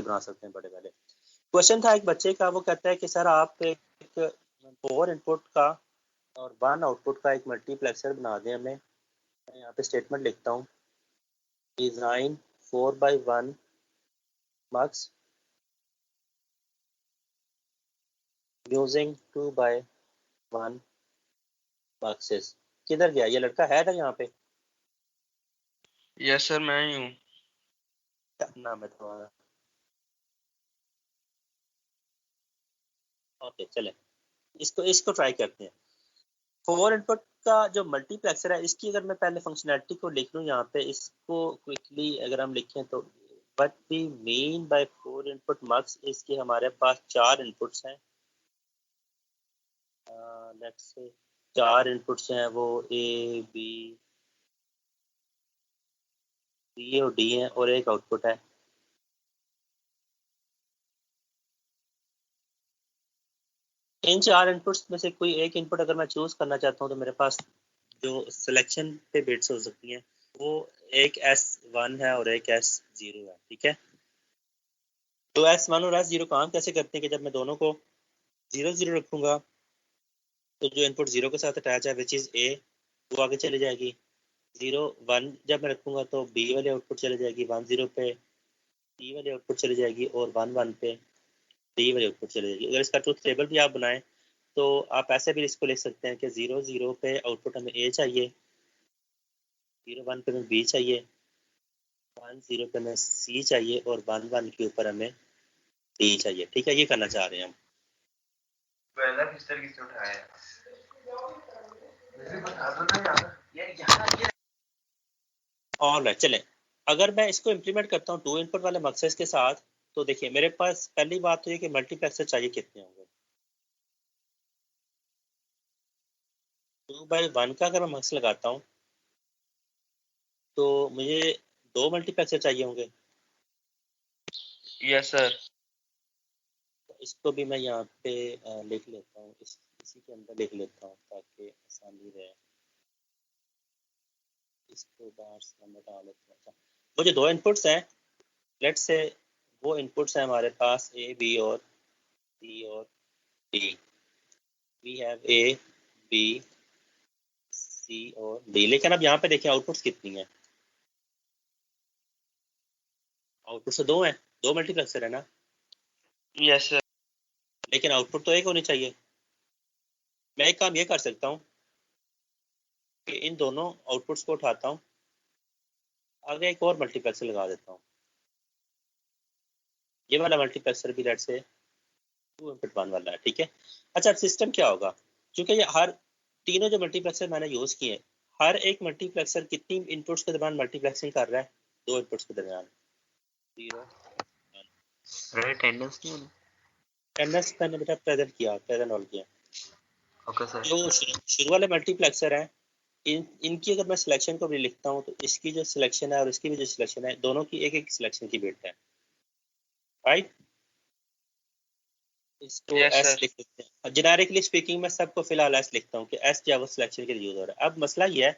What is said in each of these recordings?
Multiplexer बना सकते हैं बड़े वाले। क्वेश्चन था एक बच्चे का, वो कहता है कि सर आप एक 4 इनपुट का और 1 आउटपुट का एक मल्टीप्लेक्सर बना दें हमें। मैं यहाँ पे स्टेटमेंट लिखता हूँ, design 4x1 मक्स using 2x1 boxes. किधर गया ये लड़का? है ना यहाँ पे? यस सर, मैं ही हूँ। क्या नाम है तुम्हारा? ओके चले, इसको ट्राई करते हैं। 4 इनपुट का जो मल्टीप्लेक्सर है, इसकी अगर मैं पहले फंक्शनैलिटी को लिख लूँ यहाँ पे, इसको क्विकली अगर हम लिखें तो what we mean by 4 input mux, इसके हमारे पास 4 इनपुट्स हैं। लेट्स से 4 इनपुट्स हैं, वो ए बी सी और डी हैं, और एक आउटपुट है। इन 4 इनपुट्स में से कोई एक इनपुट अगर मैं चूज करना चाहता हूँ तो मेरे पास जो सिलेक्शन पे बिट्स हो सकती हैं वो एक S1 है और एक S0 है, ठीक है। तो S1 और S0 काम कैसे करते हैं कि जब मैं दोनों को 0 0 रखूंगा तो जो इनपुट 0 के साथ अटैच है विच इज A, वो आगे चली जाएगी। 0 1 जब मैं रखूंगा तो B वाली आउटपुट चली जाएगी, 1 0 पे C वाली आउटपुट चली जाएगी, और 1 1 पे D वाली आउटपुट चली जाएगी। अगर इसका ट्रूथ टेबल भी आप बनाएं तो आप ऐसे भी इसको लिख सकते हैं कि 0 0 पे आउटपुट हमें A चाहिए, 0 1 पे हमें B चाहिए, 1 0 पे हमें C चाहिए, और 1 1 के ऊपर हमें D चाहिए। ठीक है, ये करना चाह रहे हैं हम। पहला किस तरीके से उठाया है मुझे बता दो ना यार यहाँ और चलें, अगर मैं इसको इम्प्लीमेंट करता हूँ 2 इनपुट वाले मकसद के साथ, तो देखिए मेरे पास पहली बात तो ये कि मल्टीप्लेक्सर चाहिए कितने होंगे। 2x1 का अगर मैं मकसद लगाता हूँ तो मुझे 2 मल्टीप्लेक्सर चाहिए होंगे। Yes sir. इसको भी मैं यहाँ पे लिख लेता हूँ, इसी के अंदर लिख लेता हूँ ताकि आसानी रहे। इसको बाहर से मैं डाल लेता हूँ। अच्छा, वो जो 2 इनपुट्स हैं, लेट्स से वो इनपुट्स हैं हमारे पास A B और C और D। We have A B C और D, लेकिन अब यहाँ पे देखिए आउटपुट्स कितनी है। आउटपुट तो 2 हैं, 2 मल्टीप्लेक्सर है ना। Yes sir. लेकिन आउटपुट तो एक होनी चाहिए। मैं एक काम ये कर सकता हूँ कि इन दोनों आउटपुट्स को उठाता हूँ, आगे एक और मल्टीप्लेक्सर लगा देता हूँ। ये वाला मल्टीप्लेक्सर भी लेट्स से 2 इनपुट 1 वाला है, ठीक है। अच्छा, अब सिस्टम क्या होगा, क्योंकि ये हर तीनों जो मल्टीप्लेक्सर मैंने यूज किए, हर एक मल्टीप्लेक्सर कितनी इनपुट्स के दरमियान मल्टीप्लेक्सिंग कर रहा है? 2 इनपुट्स के दरमियान। 0 1। अटेंडेंस नहीं होनी। अटेंडेंस मैंने बेटा प्रेजेंट किया, प्रेजेंट ऑल किया। Okay sir. जो शुरू वाले मल्टीप्लेक्सर हैं, इनकी अगर मैं सिलेक्शन को भी लिखता हूँ तो इसकी जो सिलेक्शन है और इसकी भी जो सिलेक्शन है, दोनों की एक एक सिलेक्शन की बिट है, राइट। इसको यस एस सर। लिख देते हैं। जेनेरिकली स्पीकिंग मैं सबको फिलहाल एस लिखता हूँ कि एस जो है वो सिलेक्शन के लिए यूज हो रहा है। अब मसला ये है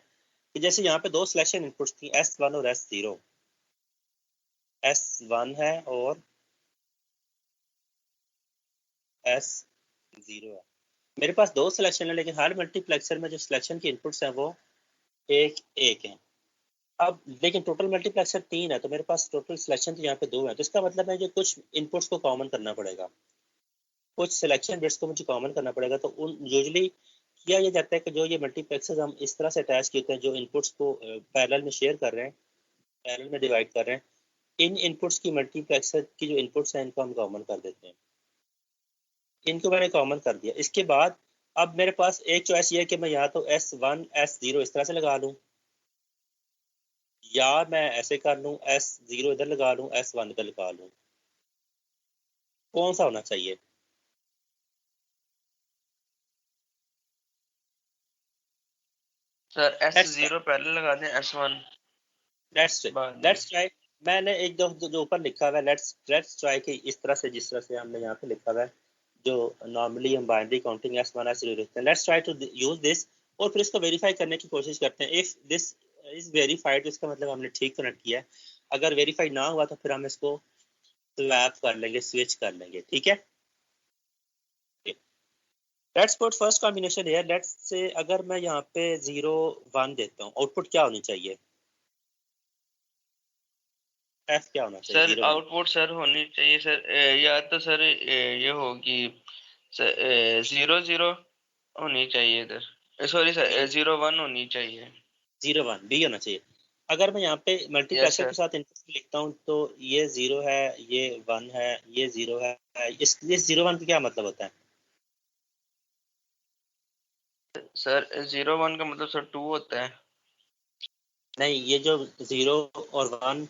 कि जैसे यहाँ पे 2 सिलेक्शन इनपुट्स थी, S1 और S0। S1 है और S0 है। मेरे पास 2 सिलेक्शन है, लेकिन हर मल्टीप्लेक्सर में जो सिलेक्शन के इनपुट्स हैं वो एक एक हैं। अब लेकिन टोटल मल्टीप्लेक्सर 3 है, तो मेरे पास टोटल सिलेक्शन तो यहाँ पे 2 है। तो इसका मतलब है कि कुछ इनपुट्स को कॉमन करना पड़ेगा, कुछ सिलेक्शन बिट्स को मुझे कॉमन करना पड़ेगा। तो उन यूजुअली किया ये जाता है कि जो ये मल्टीप्लेक्सर्स हम इस तरह से अटैच किए हैं, जो इनपुट्स को पैरेलल में शेयर कर रहे हैं, पैरेलल में डिवाइड कर रहे हैं, इन इनपुट्स की मल्टीप्लेक्सर की जो इनपुट्स हैं इनको हम कॉमन कर देते हैं। इनको मैंने कॉमन कर दिया। इसके बाद अब मेरे पास एक चॉइस ये है कि मैं या तो S1 S0 इस तरह से लगा लूँ, या मैं ऐसे कर लूँ S0 इधर लगा लूँ, S1 इधर लगा लूँ। कौन सा होना चाहिए? सर S0 पहले लगा दें, S1 लेट्स बाद में। Let's try. मैंने एक दो जो ऊपर लिखा हुआ है, लेट्स ट्राई कि इस तरह से, जिस तरह से हमने यहाँ पे लिखा हुआ है, जो नॉर्मली हम बाइनरी काउंटिंग S1 S0 लिखते हैं, let's try to use this, और फिर इसको वेरीफाई करने की कोशिश करते हैं। इफ दिस इज वेरीफाइड, इसका मतलब हमने ठीक कनेक्ट किया है। अगर वेरीफाई ना हुआ तो फिर हम इसको स्वैप कर लेंगे, स्विच कर लेंगे, ठीक है। लेट्स पुट फर्स्ट कॉम्बिनेशन है। लेट्स से अगर मैं यहाँ पे 0 1 देता हूँ, आउटपुट क्या होनी चाहिए? एफ क्या होना चाहिए? सर 0 1। आउटपुट सर होनी चाहिए सर, या तो सर ये होगी सर 0 0 होनी चाहिए इधर, सॉरी सर 0 1 होनी चाहिए। 0 1 बी होना चाहिए। अगर मैं यहाँ पे यस मल्टीप्लेक्सर के सर। साथ इनपुट लिखता हूँ तो ये 0 है, ये 1 है, ये 0 है। इस 0 1 का क्या मतलब होता है? सर 0 1 का मतलब सर 2 होता है। नहीं, ये जो 0 और 1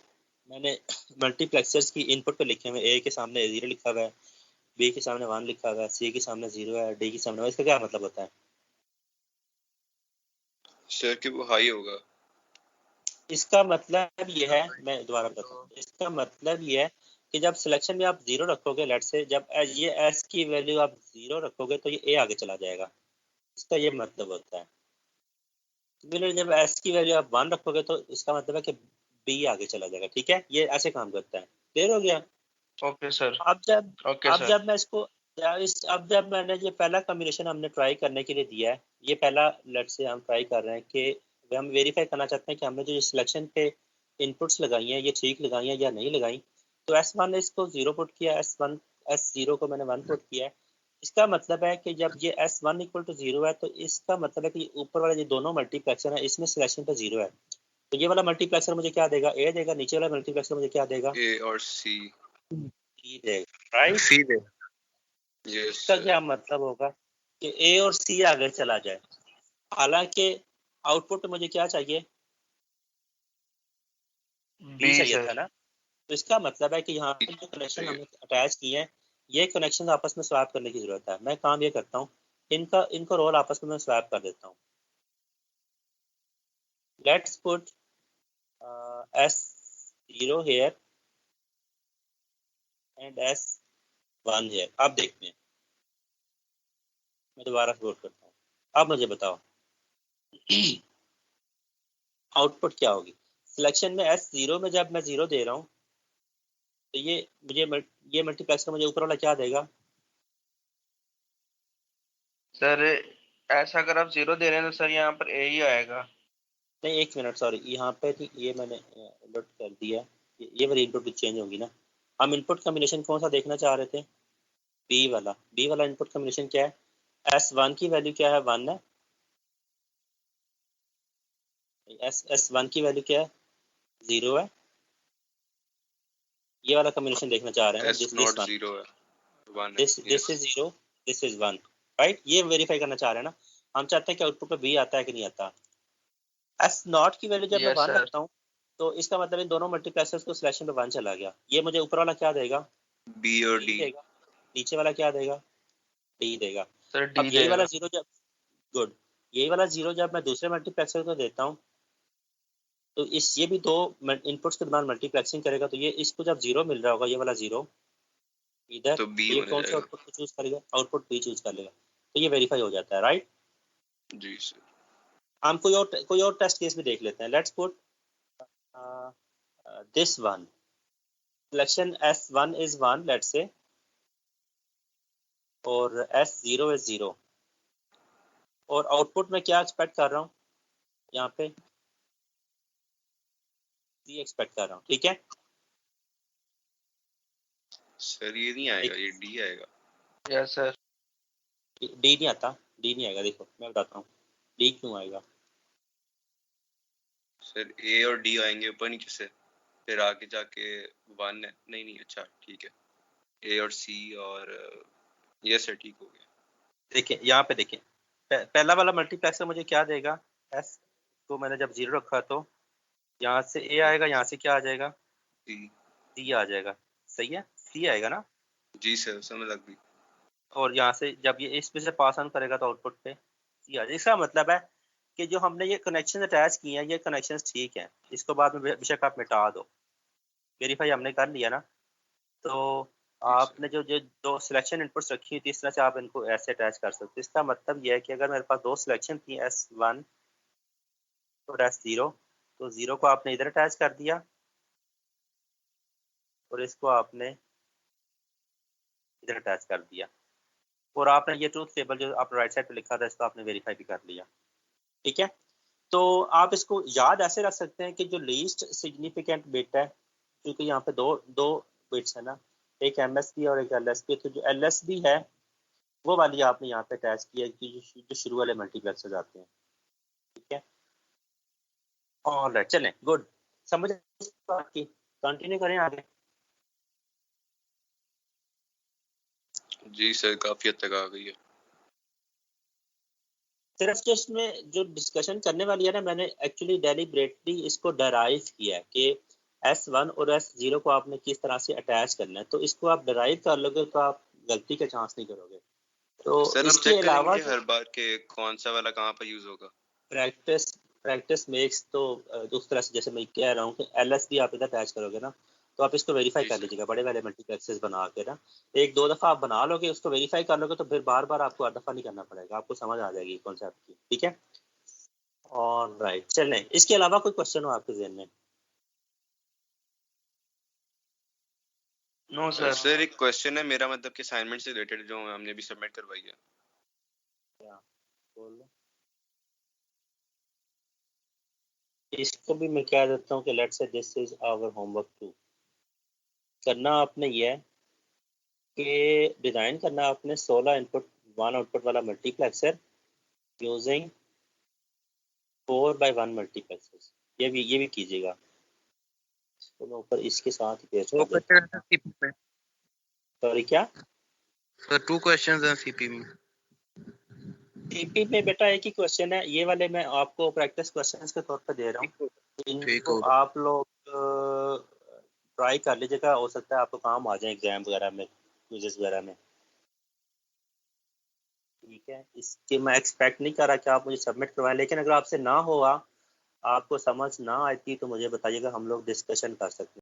मैंने मल्टीप्लेक्सर्स की इनपुट पे लिखे हुए, ए के सामने 0 लिखा हुआ है, बी के सामने 1 लिखा हुआ है, सी के सामने 0 है, डी के सामने 1। इसका क्या मतलब होता है? सर कि वो हाई होगा। इसका मतलब ये है, मैं दोबारा बताता हूँ, इसका मतलब ये है कि जब सिलेक्शन में आप 0 रखोगे, लेट से जब ये एस की वैल्यू आप 0 रखोगे तो ये ए आगे चला जाएगा। इसका ये मतलब होता है। सिमिलरली जब एस की वैल्यू आप 1 रखोगे तो इसका मतलब है कि बी आगे चला जाएगा, ठीक है। ये ऐसे काम करता है। क्लियर हो गया? Okay sir. अब जब ओके अब सर। जब मैं इसको अब जब मैंने ये पहला कॉम्बिनेशन हमने ट्राई करने के लिए दिया है, ये पहला लेट से हम ट्राई कर रहे हैं कि हम वेरीफाई करना चाहते हैं कि हमने जो सिलेक्शन पे इनपुट्स लगाई हैं ये ठीक लगाई हैं या नहीं लगाई। तो S1 ने इसको 0 पुट किया, S0 को मैंने 1 पुट किया है। इसका मतलब है कि जब ये S1 इक्वल टू 0 है तो इसका मतलब है कि ऊपर वाले जो दोनों मल्टीप्लेक्सर है इसमें सिलेक्शन पे 0 है। तो ये वाला मल्टीप्लेक्सर मुझे क्या देगा? ए देगा। नीचे वाला मल्टीप्लेक्सर मुझे क्या देगा? ए और सी। ई देगा, राइट। सी दे। यस इसका सर। क्या मतलब होगा कि ए और सी आगे चला जाए। हालांकि आउटपुट मुझे क्या चाहिए? बी बी चाहिए था सर। ना। तो इसका मतलब है कि यहाँ पे जो कनेक्शन हमने अटैच किए हैं ये कनेक्शन आपस में स्वैप करने की जरूरत है। मैं काम ये करता हूँ, इनको रोल आपस में मैं स्वैप कर देता हूँ। Let's put S0 here and S1 here. अब देखते हैं, मैं दोबारा बोल करता हूँ। अब मुझे बताओ आउटपुट क्या होगी? सिलेक्शन में S0 में जब मैं 0 दे रहा हूँ तो ये मल्टीप्लेक्सर मुझे ऊपर वाला क्या देगा? सर ऐसा अगर आप 0 दे रहे हैं तो सर यहाँ पर ए ही आएगा। नहीं, एक मिनट, सॉरी, यहाँ पे थी ये मैंने इनपुट कर दिया। ये वाली इनपुट भी चेंज होगी ना। हम इनपुट कॉम्बिनेशन कौन सा देखना चाह रहे थे? बी वाला इनपुट कॉम्बिनेशन क्या है? S1 की वैल्यू क्या है? 1 है। S1 की वैल्यू क्या है? 0 है। ये वाला कॉम्बिनेशन देखना चाह रहे हैं ना, एस दिस नॉट वन। 0 है, 1 है। This yes. Is 0, this is 1, right. ये वेरीफाई करना चाह रहे हैं ना। हम चाहते हैं कि आउटपुट पे बी आता है कि नहीं आता। S0 की वैल्यू जब मैं यस 1 सर। रखता हूँ तो इसका मतलब इन दोनों मल्टीप्लेक्सर्स को सिलेक्शन पे 1 चला गया। ये मुझे ऊपर वाला क्या देगा? बी और डी डी। देगा। नीचे वाला क्या देगा? डी देगा। सर अब डी यही वाला देगा। 0 जब गुड यही वाला 0 जब मैं दूसरे मल्टीप्लेक्सर को देता हूँ तो ये भी दो इनपुट्स के दरम्यान मल्टीप्लेक्सिंग करेगा। तो ये इसको जब 0 मिल रहा होगा, ये वाला 0 इधर, तो बी तो ये होने कौन से जाएगा। आउटपुट को चूज करेगा? आउटपुट बी चूज कर लेगा। तो ये वेरीफाई हो जाता है, राइट। जी सर। हम कोई और टेस्ट केस भी देख लेते हैं। Let's put this one. Selection S1 is 1 let's say, और S0 इज 0, और आउटपुट में क्या एक्सपेक्ट कर रहा हूँ? यहाँ पे सी एक्सपेक्ट कर रहा हूँ, ठीक है। सर ये नहीं आएगा, ये डी आएगा। Yes sir. डी नहीं आता, डी नहीं आएगा। देखो मैं बताता हूँ डी क्यों आएगा। सर ए और डी आएंगे ऊपर नीचे से, फिर आगे जाके 1 है। नहीं नहीं, अच्छा ठीक है। ए और सी और यस सर, ठीक हो गया। देखिए यहाँ पे देखिए, पहला वाला मल्टीप्लेक्सर मुझे क्या देगा? एस को मैंने जब 0 रखा तो यहाँ से ए आएगा, यहाँ से क्या आ जाएगा? डी। सी आ जाएगा। सही है, सी आएगा ना। जी सर, समझ लग गई। और यहाँ से जब ये इसमें से पास ऑन करेगा तो आउटपुट पे सी आ जाएगा। इसका मतलब है कि जो हमने ये कनेक्शन अटैच किए हैं ये कनेक्शन ठीक है। इसको बाद में बेशक आप मिटा दो, वेरीफाई हमने कर लिया ना। तो जी सर। आपने जो जो दो सिलेक्शन इनपुट्स रखी थी इस तरह से आप इनको ऐसे अटैच कर सकते हो। इसका मतलब यह है कि अगर मेरे पास दो सिलेक्शन थी S1 और S0, तो 0 को आपने इधर अटैच कर दिया और इसको आपने इधर अटैच कर दिया, और आपने ये ट्रूथ टेबल जो आप राइट साइड पे लिखा था इसको आपने वेरीफाई भी कर लिया। ठीक है, तो आप इसको याद ऐसे रख सकते हैं कि जो लीस्ट सिग्निफिकेंट बिट है, क्योंकि यहाँ पे दो दो बिट्स है ना, एक MSB और एक LSB, तो जो LSB है वो वाली आपने यहाँ पे अटैच किया कि जो शुरू वाले मल्टीप्लेक्सर्स आते हैं। ठीक है, ऑलराइट, चलें, गुड, समझ आपकी, कंटिन्यू करें आगे। जी सर, काफी हद तक आ गई है। सिर्फ जस्ट में जो डिस्कशन करने वाली है ना, मैंने एक्चुअली डेलिब्रेटली इसको डराइव किया है कि S1 और S0 को आपने किस तरह से अटैच करना है, तो इसको आप डराइव कर लोगे तो आप गलती का चांस नहीं करोगे। तो सर हम इसके चेक अलावा करेंगे हर बार के कौन सा वाला कहाँ पर यूज होगा। प्रैक्टिस प्रैक्टिस मेक्स, तो उस तरह से जैसे मैं कह रहा हूँ कि LSB आप इधर अटैच करोगे ना, तो आप इसको वेरीफाई जी कर सर। लीजिएगा बड़े वाले मल्टीप्लेक्सेस बना के ना, एक दो दफ़ा आप बना लोगे, उसको वेरीफाई कर लोगे, तो फिर बार बार आपको हर दफ़ा नहीं करना पड़ेगा, आपको समझ आ जाएगी कॉन्सेप्ट की। ठीक है, ऑलराइट, चलें, इसके अलावा कोई क्वेश्चन हो आपके ज़हन में? No sir. सर एक क्वेश्चन है मेरा, मतलब कि असाइनमेंट से रिलेटेड जो हमने भी सबमिट करवाई है। क्या बोल लो, इसको भी मैं कह देता हूँ कि let's say this is our homework too. करना आपने ये है कि डिज़ाइन करना आपने 16 इनपुट 1 आउटपुट वाला मल्टीप्लेक्सर यूजिंग 4x1 मल्टीप्लेक्सर्स, ये भी कीजिएगा। इसको मैं ऊपर इसके साथ ही पेश कर देता हूँ। सॉरी, क्या? सर 2 क्वेश्चंस हैं सीपी में। सीपी में बेटा एक ही क्वेश्चन है, ये वाले मैं आपको प्रैक्टिस क्वेश्चंस के तौर पर दे रहा हूँ, इनको आप लोग ट्राई कर लीजिएगा, हो सकता है आपको काम आ जाए एग्जाम वगैरह में, क्विज़ेस वगैरह में। ठीक है, इसके मैं एक्सपेक्ट नहीं कर रहा कि आप मुझे सबमिट करवाएं, लेकिन अगर आपसे ना हुआ, आपको समझ ना आती तो मुझे बताइएगा, हम लोग डिस्कशन कर सकते हैं।